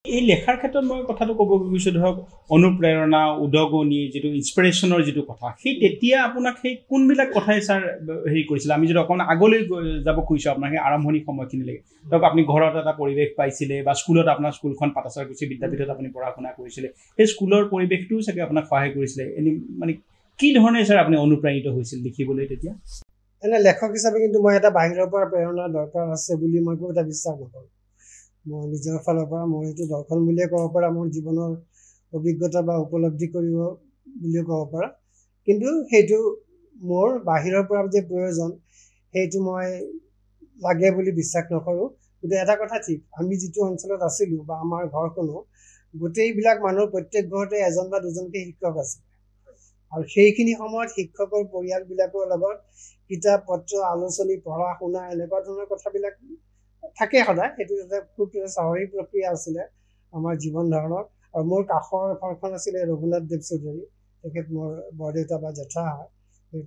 এই লেখাৰ ক্ষেত্ৰত মই কথাটো ক'ব গৈছোঁ ধৰক অনুপ্ৰেৰণা উদগনি যিটো ইনস্পিৰেশ্যনৰ যিটো কথা সেই তেতিয়া আপোনাক সেই কোনবিলাক কথাই ছাৰ হেৰি কৰিছিলে আমি যদি অকণমান আগলৈ যাব খুজিছোঁ আপোনাক সেই আৰম্ভণি সময়খিনিলৈকে ধৰক আপুনি ঘৰত এটা পৰিৱেশ পাইছিলে বা স্কুলত আপোনাৰ স্কুলখন পাটাচাৰকুছি বিদ্যাপীঠত আপুনি পঢ়া শুনা কৰিছিলে সেই স্কুলৰ পৰিৱেশটোও চাগে আপোনাক সহায় কৰিছিলে এনে মানে কি ধৰণে ছাৰ আপুনি অনুপ্ৰাণিত হৈছিল লিখিবলৈ তেতিয়া এনে লেখক হিচাপে কিন্তু মই এটা বাহিৰৰ পৰা প্ৰেৰণা দৰকাৰ আছে বুলি মই একো এটা বিশ্বাস নকৰোঁ মই নিজৰ ফালৰ পৰা মোৰ এইটো দৰ্শন বুলিয়ে ক'ব পাৰা মোৰ জীৱনৰ অভিজ্ঞতা বা উপলব্ধি কৰিব বুলিও ক'ব পাৰা কিন্তু সেইটো মোৰ বাহিৰৰ পৰা যে প্ৰয়োজন সেইটো মই লাগে বুলি বিশ্বাস নকৰোঁ কিন্তু এটা কথা ঠিক আমি যিটো অঞ্চলত আছিলোঁ বা আমাৰ ঘৰখনো গোটেইবিলাক মানুহ প্ৰত্যেক ঘৰতে এজন বা দুজনকৈ শিক্ষক আছিল আৰু সেইখিনি সময়ত শিক্ষকৰ পৰিয়ালবিলাকৰ লগত কিতাপ পত্ৰ আলোচনী পঢ়া শুনা এনেকুৱা ধৰণৰ কথাবিলাক থাকে সদায় সেইটো এটা খুব স্বাভাৱিক প্ৰক্ৰিয়া আছিলে আমাৰ জীৱন ধাৰণৰ আৰু মোৰ কাষৰ ঘৰখন আছিলে ৰঘুনাথ দেৱ চৌধুৰী তেখেত মোৰ বৰদেউতা বা জেঠা হয়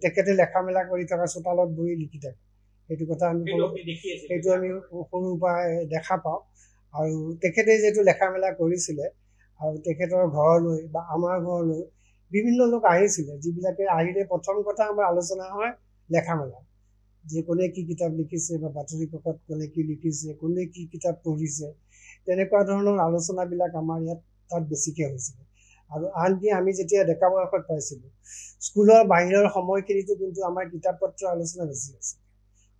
তেখেতে লেখা মেলা কৰি থকা চোতালত বহি লিখি থাকে সেইটো কথা আমি সেইটো আমি সৰুৰ পৰাই দেখা পাওঁ আৰু তেখেতে যিহেতু লেখা মেলা কৰিছিলে আৰু তেখেতৰ ঘৰলৈ বা আমাৰ ঘৰলৈ বিভিন্ন লোক আহিছিলে যিবিলাকে আহিলে প্ৰথম কথা আমাৰ আলোচনা হয় লেখা মেলা যে কোনে কি কিতাপ লিখিছে বা বাতৰি কাকত কোনে কি লিখিছে কোনে কি কিতাপ পঢ়িছে তেনেকুৱা ধৰণৰ আলোচনাবিলাক আমাৰ ইয়াত তাত বেছিকৈ হৈছিলে আৰু আনকি আমি যেতিয়া ডেকা বয়সত পাইছিলোঁ স্কুলৰ বাহিৰৰ সময়খিনিতো কিন্তু আমাৰ কিতাপ পত্ৰ আলোচনা বেছি আছিল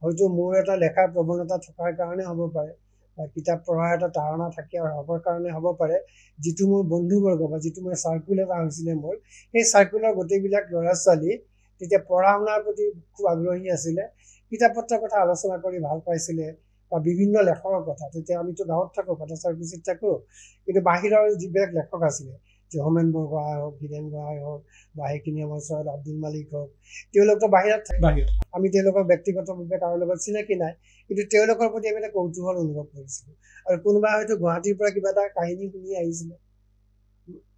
হয়তো মোৰ এটা লেখাৰ প্ৰৱণতা থকাৰ কাৰণে হ'ব পাৰে বা কিতাপ পঢ়াৰ এটা ধাৰণা থাকে আৰু হ'বৰ কাৰণে হ'ব পাৰে যিটো মোৰ বন্ধুবৰ্গ বা যিটো মোৰ চাৰ্কুল এটা হৈছিলে মোৰ সেই চাৰ্কুলৰ গোটেইবিলাক ল'ৰা ছোৱালী তেতিয়া পঢ়া শুনাৰ প্ৰতি খুব আগ্ৰহী আছিলে কিতাপ পত্ৰৰ কথা আলোচনা কৰি ভাল পাইছিলে বা বিভিন্ন লেখকৰ কথা তেতিয়া আমিতো গাঁৱত থাকোঁ পাটাচাৰকুছিত থাকোঁ কিন্তু বাহিৰৰ যিবিলাক লেখক আছিলে যে হোমেন বৰগোহাঁই হওক হীৰেণ গোহাঁই হওক বা সেইখিনি আমাৰ ওচৰত আব্দুল মালিক হওক তেওঁলোকতো বাহিৰত থাকে আমি তেওঁলোকৰ ব্যক্তিগতভাৱে কাৰো লগত চিনাকি নাই কিন্তু তেওঁলোকৰ প্ৰতি আমি এটা কৌতূহল অনুভৱ কৰিছিলোঁ আৰু কোনোবা হয়তো গুৱাহাটীৰ পৰা কিবা এটা কাহিনী শুনি আহিছিলে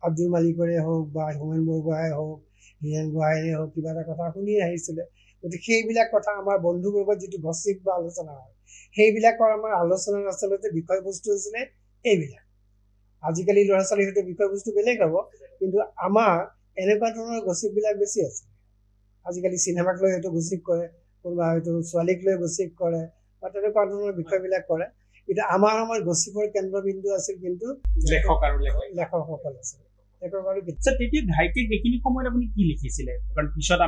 আব্দুল মালিকৰে হওক বা হোমেন বৰগোহাঁই হওক হীৰেণ গোহাঁইৰে হওক কিবা এটা কথা শুনি আহিছিলে গতিকে সেইবিলাক কথা আমাৰ বন্ধুবৰ্গত যিটো গছিপ বা আলোচনা হয় সেইবিলাকৰ আমাৰ আলোচনাৰ আচলতে বিষয়বস্তু হৈছিলে এইবিলাক আজিকালি ল'ৰা ছোৱালীৰ সৈতে বিষয়বস্তু বেলেগ হ'ব কিন্তু আমাৰ এনেকুৱা ধৰণৰ গছিপবিলাক বেছি আছে আজিকালি চিনেমাক লৈ হয়তো গছিপ কৰে কোনোবা হয়তো ছোৱালীক লৈ গছিপ কৰে বা তেনেকুৱা ধৰণৰ বিষয়বিলাক কৰে কিন্তু আমাৰ সময়ত গছিপৰ কেন্দ্ৰবিন্দু আছিল কিন্তু লেখক আৰু লেখকসকল আছিল তেতিয়া ঘাইকে সেইখিনি সময়ত আপুনি কি লিখিছিলে কাৰণ পিছত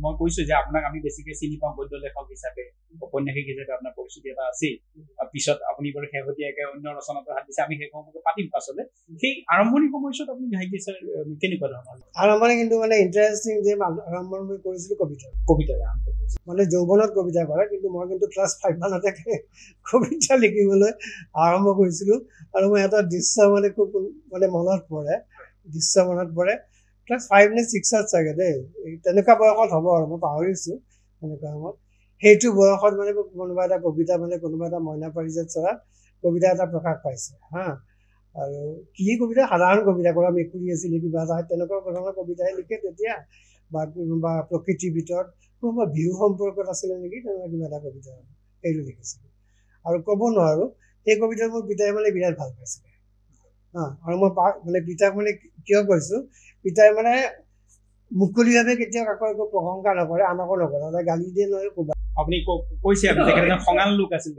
মই কৈছো যে আপোনাক আমি বেছিকে চিনি পাওঁ গদ্য লেখক হিচাপে উপন্যাসিক হিচাপে আপোনাৰ পৰিস্থিতি এটা আছিল পিছত আপুনি বাৰু শেহতীয়াকে অন্য ৰচনাটো হাত দিছে আমি সেই সম্পৰ্কে পাতিম পাছলে সেই আৰম্ভণি সময়ছোৱাত আপুনি ঘাইকে ছাৰ কেনেকুৱা ধৰণৰ আৰম্ভণি কিন্তু মানে ইণ্টাৰেষ্টিং যে আৰম্ভণি কৰিছিলোঁ কবিতা মানে যৌৱনত কবিতা কৰে কিন্তু মই কিন্তু ক্লাছ 5 মানতে কবিতা লিখিবলৈ আৰম্ভ কৰিছিলোঁ আৰু মই এটা দৃশ্য মানে খুব মানে মনত পৰে ক্লাছ 5 নে 6ত চাগে দেই তেনেকুৱা বয়সত হ'ব আৰু মই পাহৰিছোঁ তেনেকুৱা সময়ত সেইটো বয়সত মানে কোনোবা এটা কবিতা মানে কোনোবা এটা মইনা পাৰিজাত চৰা কবিতা এটা প্ৰকাশ পাইছে হা আৰু কি কবিতা সাধাৰণ কবিতা কৰা মেকুৰী আছিলে কিবা এটা তেনেকুৱা ধৰণৰ কবিতাহে লিখে তেতিয়া বা কোনোবা প্ৰকৃতিৰ ভিতৰত কোনোবা বিহু সম্পৰ্কত আছিলে নেকি তেনেকুৱা কিবা এটা কবিতা সেইটো লিখিছিলোঁ আৰু ক'ব নোৱাৰোঁ সেই কবিতাটো মোৰ পিতাই মানে বিৰাট ভাল পাইছিলে আৰু মই মানে পিতাক মানে কিয় কৈছোঁ পিতাই মানে মুকলিভাৱে কেতিয়াও কাকো একো প্ৰশংসা নকৰে আমাকো নকৰে সদায় গালি দিয়ে নহয় ক'বা আপুনি কৈছে খঙাল লোক আছিল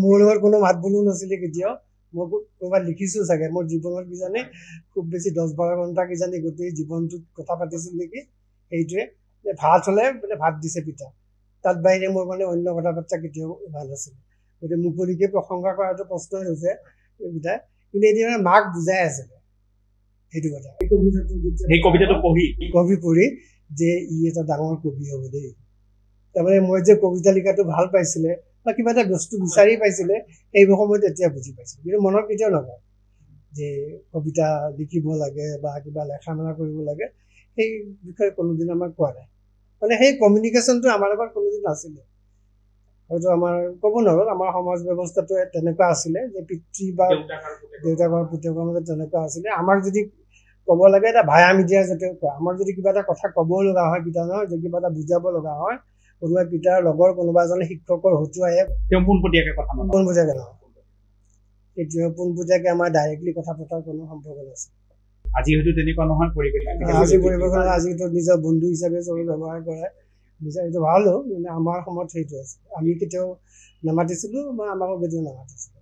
মোৰ লগত কোনো মাত বোলো নাছিলে কেতিয়াও মই ক'ৰবাত লিখিছোঁ চাগে মোৰ জীৱনত কিজানি খুব বেছি 10-12 ঘণ্টা কিজানি গোটেই জীৱনটোত কথা পাতিছিল নেকি সেইটোৱে ভাত হ'লে মানে ভাত দিছে পিতা তাত বাহিৰে মোৰ মানে অন্য কথা বাৰ্তা কেতিয়াও ভাল আছিলে গতিকে মুকলিকে প্ৰশংসা কৰাটো প্ৰশ্নই হৈছে পিতাই কিন্তু এতিয়া মানে মাক বুজাই আছিলে সেইটো কথা সেই কবিতাটো পঢ়ি যে ই এটা ডাঙৰ কবি হ'ব দেই তাৰমানে মই যে কবিতা লিখাটো ভাল পাইছিলে বা কিবা এটা বস্তু বিচাৰি পাইছিলে সেইবোৰ সময়ত এতিয়া বুজি পাইছিলোঁ কিন্তু মনত কেতিয়াও নকয় যে কবিতা লিখিব লাগে বা কিবা লেখা মেলা কৰিব লাগে সেই বিষয়ে কোনোদিন আমাক কোৱা নাই মানে সেই কমিউনিকেশ্যনটো আমাৰ লগত কোনোদিন নাছিলে হয়তো আমাৰ ক'ব নোৱাৰোঁ আমাৰ সমাজ ব্যৱস্থাটো তেনেকুৱা আছিলে যে পিতৃ বা দেউতাকৰ পুতেকৰ মাজত তেনেকুৱা আছিলে আমাক যদি ক'ব লাগে এটা ভায়া মিডিয়াৰ যাতে কোৱা আমাক যদি কিবা এটা কথা ক'ব লগা হয় পিতা নহয় যদি কিবা এটা বুজাব লগা হয় কোনোবা পিতাৰ লগৰ কোনোবা এজনে শিক্ষকৰ হতুৱাইহে পোনপটীয়াকৈ কথা পোনপটীয়াকৈ নহয় কেতিয়াও পোনপটীয়াকৈ আমাৰ ডাইৰেক্টলি কথা পতাৰ কোনো সম্পৰ্ক নাছিল। আজি হয়তো তেনেকুৱা নহয় পৰিৱেশ আজি পৰিৱেশত আজিতো নিজৰ বন্ধু হিচাপে চবেই ব্যৱহাৰ কৰে, নিজৰ এইটো ভাল হ'ল, মানে আমাৰ সময়ত সেইটো আছে। আমি কেতিয়াও নামাতিছিলোঁ বা আমাকো কেতিয়াও নামাতিছিল।